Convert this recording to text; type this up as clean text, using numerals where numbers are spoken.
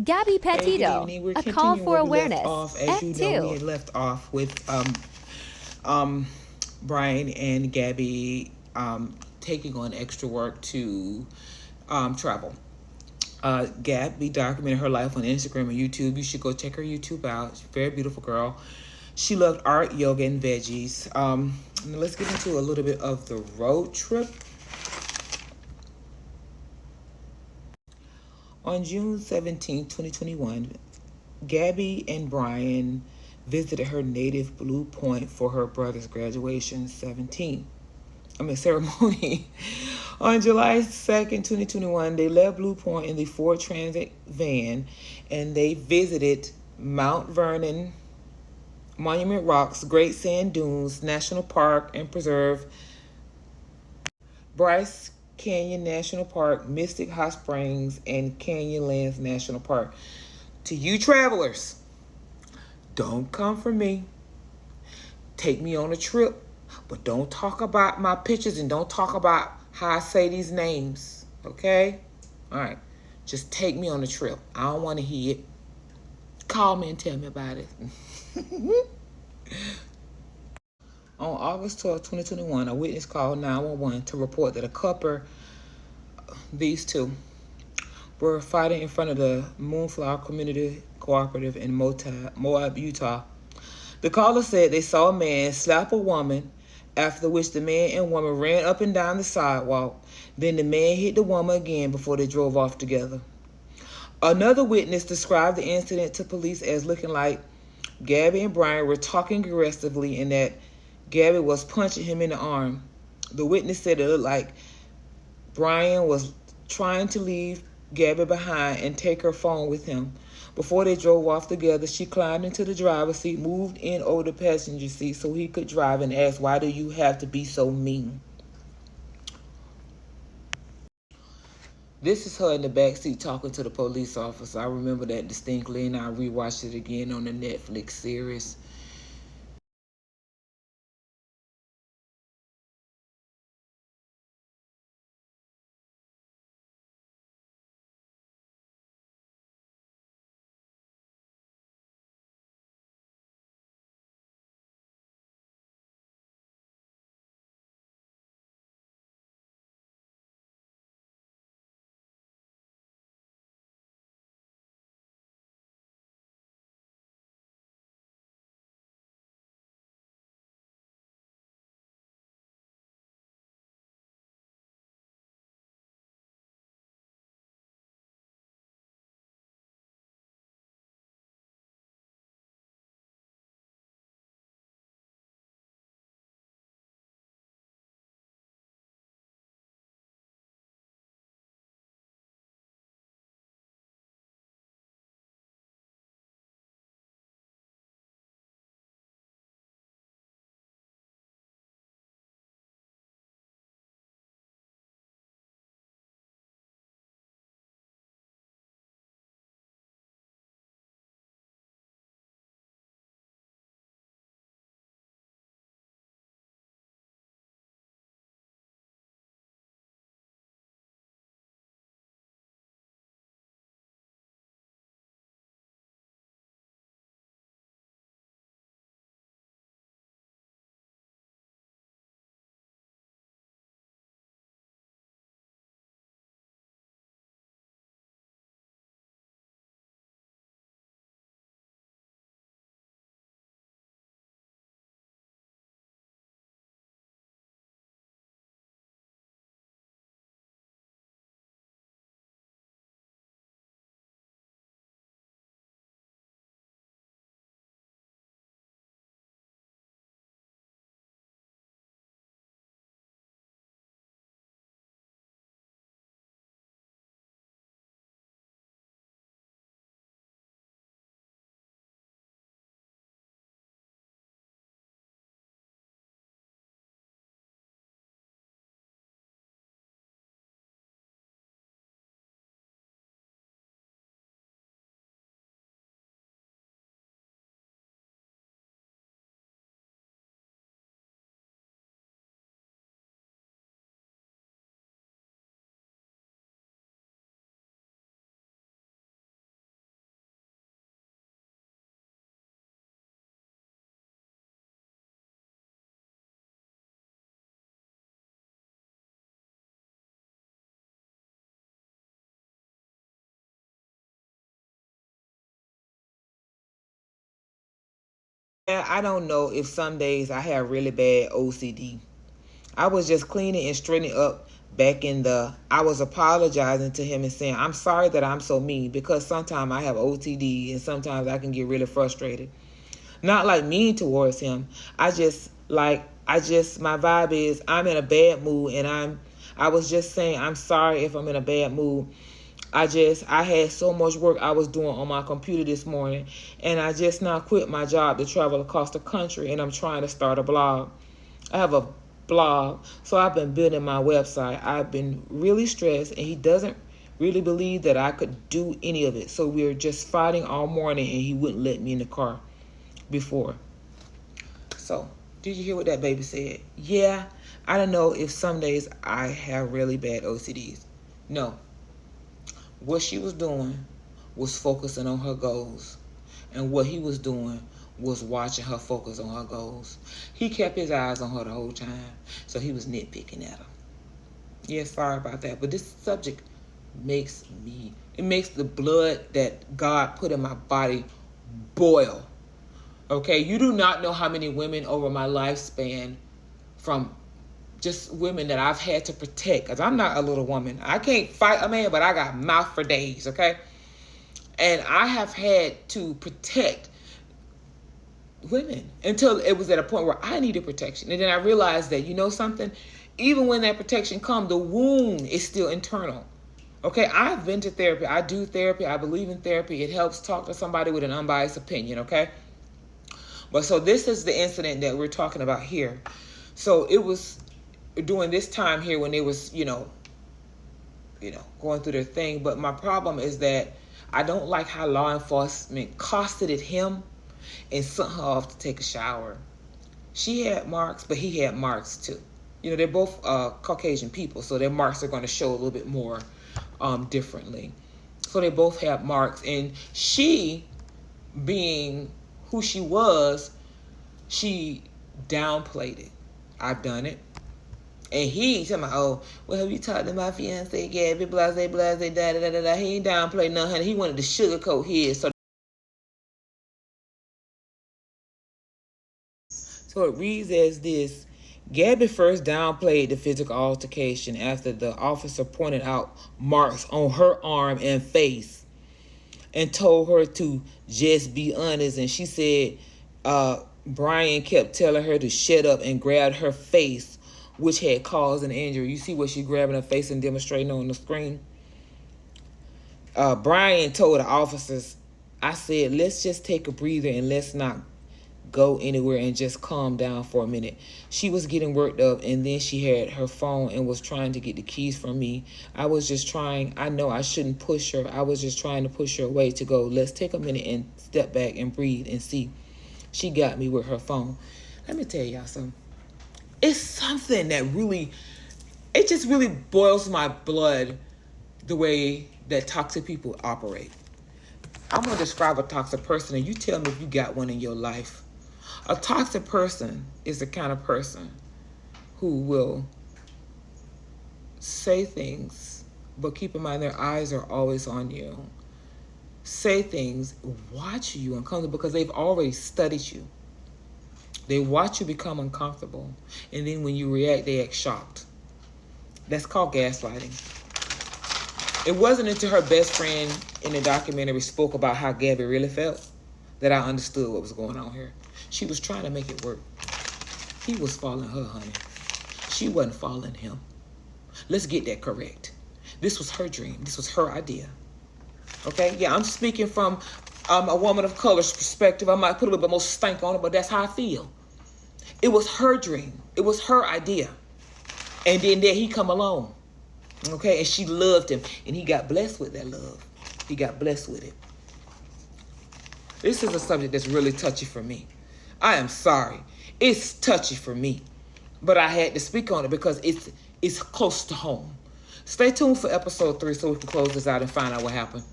Gabby Hey, good Petito, evening. We're A Call continuing for where we left Awareness, off. As you Act know, we 2. had left off with um, Brian and Gabby taking on extra work to travel. Gabby documented her life on Instagram and YouTube. You should go check her YouTube out. She's a very beautiful girl. She loved art, yoga, and veggies. Let's get into a little bit of the road trip. On June 17, 2021, Gabby and Brian visited her native Blue Point for her brother's graduation 17. Ceremony. On July 2nd, 2021, they left Blue Point in the Ford Transit van and they visited Mount Vernon, Monument Rocks, Great Sand Dunes National Park and Preserve, Bryce Canyon National Park, Mystic Hot Springs, and Canyonlands National Park. To you travelers, don't come for me. Take me on a trip, but don't talk about my pictures and don't talk about how I say these names, okay? All right. Just take me on a trip. I don't want to hear it. Call me and tell me about it. On August 12, 2021, a witness called 911 to report that a couple, these two, were fighting in front of the Moonflower Community Cooperative in Moab, Utah. The caller said they saw a man slap a woman, after which the man and woman ran up and down the sidewalk. Then the man hit the woman again before they drove off together. Another witness described the incident to police as looking like Gabby and Brian were talking aggressively and that Gabby was punching him in the arm. The witness said it looked like Brian was trying to leave Gabby behind and take her phone with him. Before they drove off together, she climbed into the driver's seat, moved in over the passenger seat so he could drive, and asked, "Why do you have to be so mean?" This is her in the back seat talking to the police officer. I remember that distinctly, and I rewatched it again on the Netflix series. I don't know if some days I have really bad OCD. I was just cleaning and straightening up back in I was apologizing to him and saying, I'm sorry that I'm so mean, because sometimes I have OCD and sometimes I can get really frustrated. Not like mean towards him. My vibe is I'm in a bad mood, and I was just saying I'm sorry if I'm in a bad mood. I had so much work I was doing on my computer this morning, and I just now quit my job to travel across the country, and I'm trying to start a blog. I have a blog, so I've been building my website. I've been really stressed, and he doesn't really believe that I could do any of it. So we were just fighting all morning, and he wouldn't let me in the car before. So, did you hear what that baby said? Yeah, I don't know if some days I have really bad OCDs. No. What she was doing was focusing on her goals. And what he was doing was watching her focus on her goals. He kept his eyes on her the whole time. So he was nitpicking at her. Yeah, sorry about that. But this subject makes the blood that God put in my body boil. Okay, you do not know how many women over my lifespan, from just women that I've had to protect, because I'm not a little woman. I can't fight a man, but I got mouth for days, okay? And I have had to protect women until it was at a point where I needed protection. And then I realized that, you know something? Even when that protection comes, the wound is still internal. Okay, I've been to therapy. I do therapy. I believe in therapy. It helps talk to somebody with an unbiased opinion, okay? But so this is the incident that we're talking about here. So it was during this time here when they was, going through their thing. But my problem is that I don't like how law enforcement cosseted him and sent her off to take a shower. She had marks, but he had marks too. They're both Caucasian people, so their marks are going to show a little bit more differently. So they both have marks, and she, being who she was, she downplayed it. I've done it. And he talking about, oh, well, have you talked to my fiance, Gabby, blase, blase, da-da-da-da-da. He ain't downplayed nothing, honey. He wanted to sugarcoat his. So it reads as this. Gabby first downplayed the physical altercation after the officer pointed out marks on her arm and face and told her to just be honest. And she said Brian kept telling her to shut up and grabbed her face, which had caused an injury. You see what she's grabbing her face and demonstrating on the screen? Brian told the officers, I said, let's just take a breather and let's not go anywhere and just calm down for a minute. She was getting worked up, and then she had her phone and was trying to get the keys from me. I was just trying. I know I shouldn't push her. I was just trying to push her away to go, let's take a minute and step back and breathe and see. She got me with her phone. Let me tell y'all something. It's something that it just really boils my blood, the way that toxic people operate. I'm going to describe a toxic person, and you tell me if you got one in your life. A toxic person is the kind of person who will say things, but keep in mind their eyes are always on you. Say things, watch you uncomfortable, because they've already studied you. They watch you become uncomfortable, and then when you react, they act shocked. That's called gaslighting. It wasn't until her best friend in the documentary spoke about how Gabby really felt that I understood what was going on here. She was trying to make it work. He was following her, honey. She wasn't following him. Let's get that correct. This was her dream. This was her idea. Okay? Yeah, I'm speaking from a woman of color's perspective. I might put a little bit more stank on it, but that's how I feel. It was her dream. It was her idea. And then there he come along. Okay? And she loved him. And he got blessed with that love. He got blessed with it. This is a subject that's really touchy for me. I am sorry. It's touchy for me. But I had to speak on it because it's close to home. Stay tuned for episode 3 so we can close this out and find out what happened.